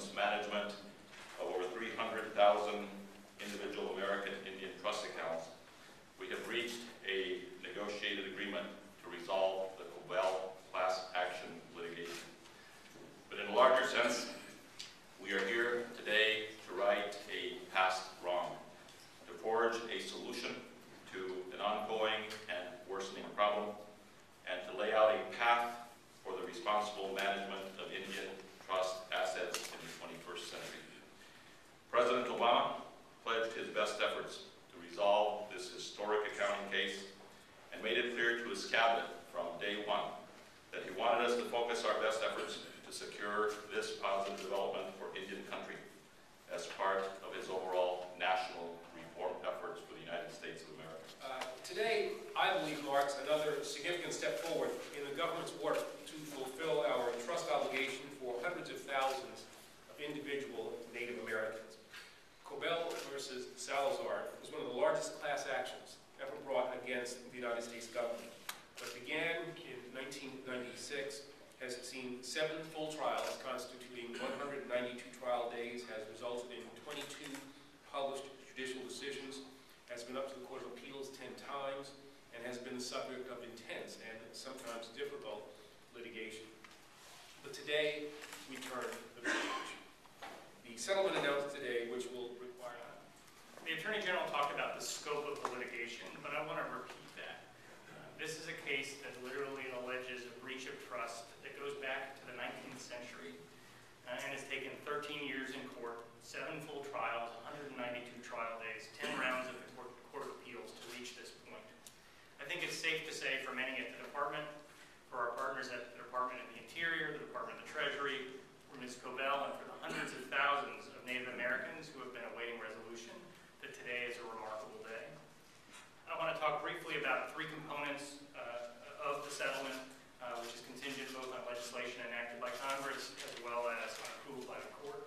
settlements management of over 300,000 individual American Indian trust accounts, we have reached a negotiated agreement to resolve the Cobell class action litigation. But in a larger sense, we are here today to right a past wrong, to forge a solution to an ongoing and worsening problem, and to lay out a path for the responsible management of Indian trust assets in the 21st century. President Obama pledged his best efforts to resolve this historic accounting case and made it clear to his cabinet from day one that he wanted us to focus our best efforts to secure this positive development for Indian country as part of his overall national reform efforts for the United States of America. Today, I believe, marks another significant step forward in the government's work to fulfill our trust obligation for hundreds of thousands of individual Native Americans. Cobell versus Salazar was one of the largest class actions ever brought against the United States government. What began in 1996 has seen 7 full trials constituting 192 trial days, has resulted in 22 published judicial decisions, has been up to the Court of Appeals 10 times, and has been the subject of intense and sometimes difficult litigation. But today, we turn the page. The settlement announced today, which will require... The Attorney General talked about the scope of the litigation, but I want to repeat that. This is a case that literally alleges a breach of trust that goes back to the 19th century and has taken 13 years in court, 7 full trials, 192 trial days, 10 rounds of the Court of Appeals to reach this point. I think it's safe to say for many at the Department, for our partners at the Department of the Interior, the Department of the Treasury, for Ms. Cobell, and for the hundreds of thousands of Native Americans who have been awaiting resolution, that today is a remarkable day. I want to talk briefly about 3 components of the settlement, which is contingent both on legislation enacted by Congress as well as on approval by the court.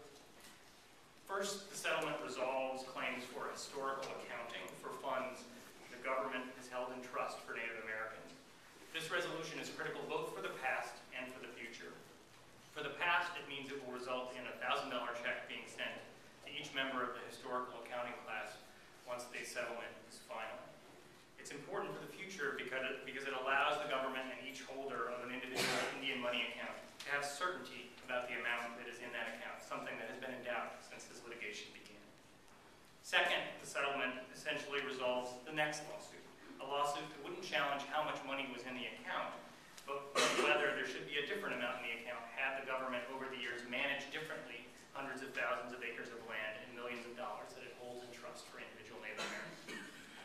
First, the settlement resolves claims for historical accounting for funds the government has held in trust for Native Americans. This resolution is critical both for the past and for the future. For the past, it means it will result in a $1,000 check being sent to each member of the historical accounting class once the settlement is final. It's important for the future because it allows the government and each holder of an individual Indian money account to have certainty about the amount that is in that account, something that has been in doubt since this litigation began. Second, the settlement essentially resolves the next lawsuit, a lawsuit that wouldn't challenge how much money was in the account, but whether there should be a different amount in the account had the government over the years managed differently hundreds of thousands of acres of land and millions of dollars that it holds in trust for individual Native Americans.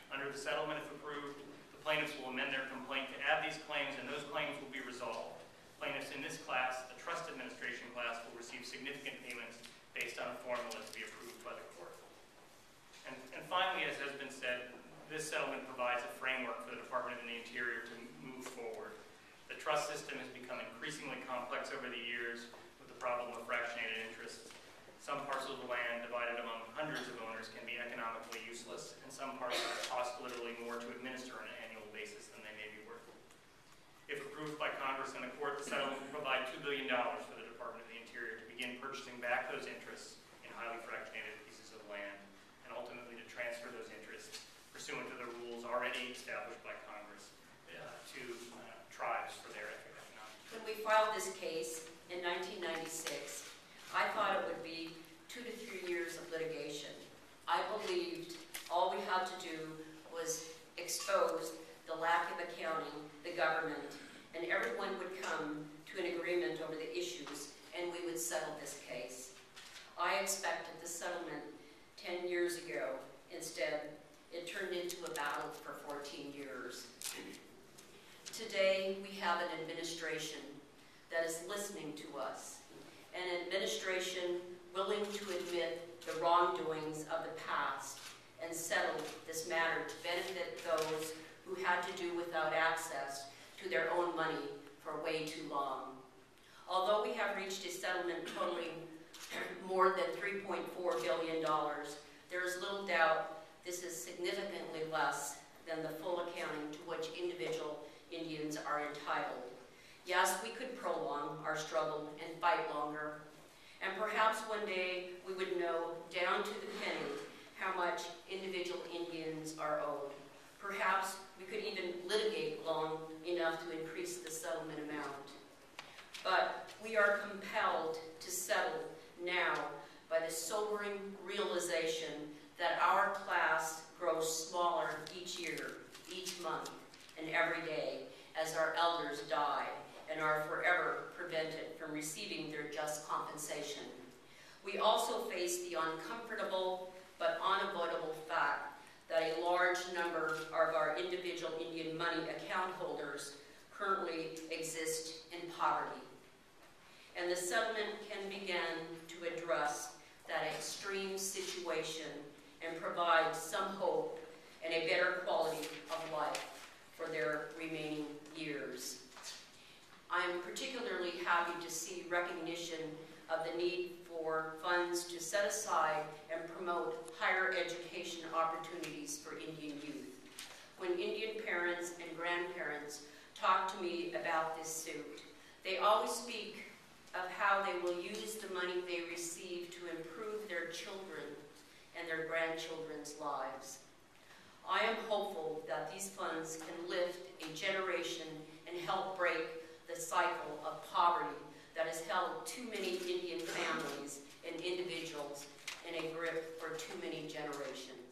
Under the settlement, if approved, the plaintiffs will amend their complaint to add these claims, and those claims will be resolved. Plaintiffs in this class, the trust administration class, will receive significant payments based on a formula to be approved by the court. And finally, as has been said, this settlement provides a framework for the Department of the Interior to move forward. The trust system has become increasingly complex over the years with the problem of fractionated interests. Some parcels of land divided among hundreds of owners can be economically useless, and some parcels cost literally more to administer on an annual basis than they may be worth. If approved by Congress and the court, the settlement will provide $2 billion for the Department of the Interior to begin purchasing back those interests in highly fractionated pieces of land, and ultimately to transfer those interests pursuant to the rules already established by Congress to tribes for their economic. When we filed this case in 1996, I thought it would be 2 to 3 years of litigation. I believed all we had to do was expose the lack of accounting, the government, and everyone would come to an agreement over the issues, and we would settle this case. I expected the settlement 10 years ago. Instead, it turned into a battle for 14 years. Today, we have an administration that is listening to us, an administration willing to admit the wrongdoings of the past and settle this matter to benefit those who had to do without access to their own money for way too long. Although we have reached a settlement totaling more than $3.4 billion, there is little doubt this is significantly less than the full accounting to which individual Indians are entitled. Yes, we could prolong our struggle and fight longer, And perhaps one day we would know down to the penny how much individual Indians are owed. Perhaps we could even litigate long enough to increase the settlement amount. But we are compelled to settle now by the sobering realization that our class grows smaller each year, each month, and every day as our elders die and are forever prevented from receiving their just compensation. We also face the uncomfortable but unavoidable fact that a large number of our individual Indian money account holders currently exist in poverty. And the settlement can begin to address that extreme situation and provide some hope and a better quality of life for their remaining years. I am particularly happy to see recognition of the need for funds to set aside and promote higher education opportunities for Indian youth. When Indian parents and grandparents talk to me about this suit, they always speak of how they will use the money they receive to improve their children and their grandchildren's lives. I am hopeful that these funds can lift a generation and help break the cycle of poverty that has held too many Indian families and individuals in a grip for too many generations.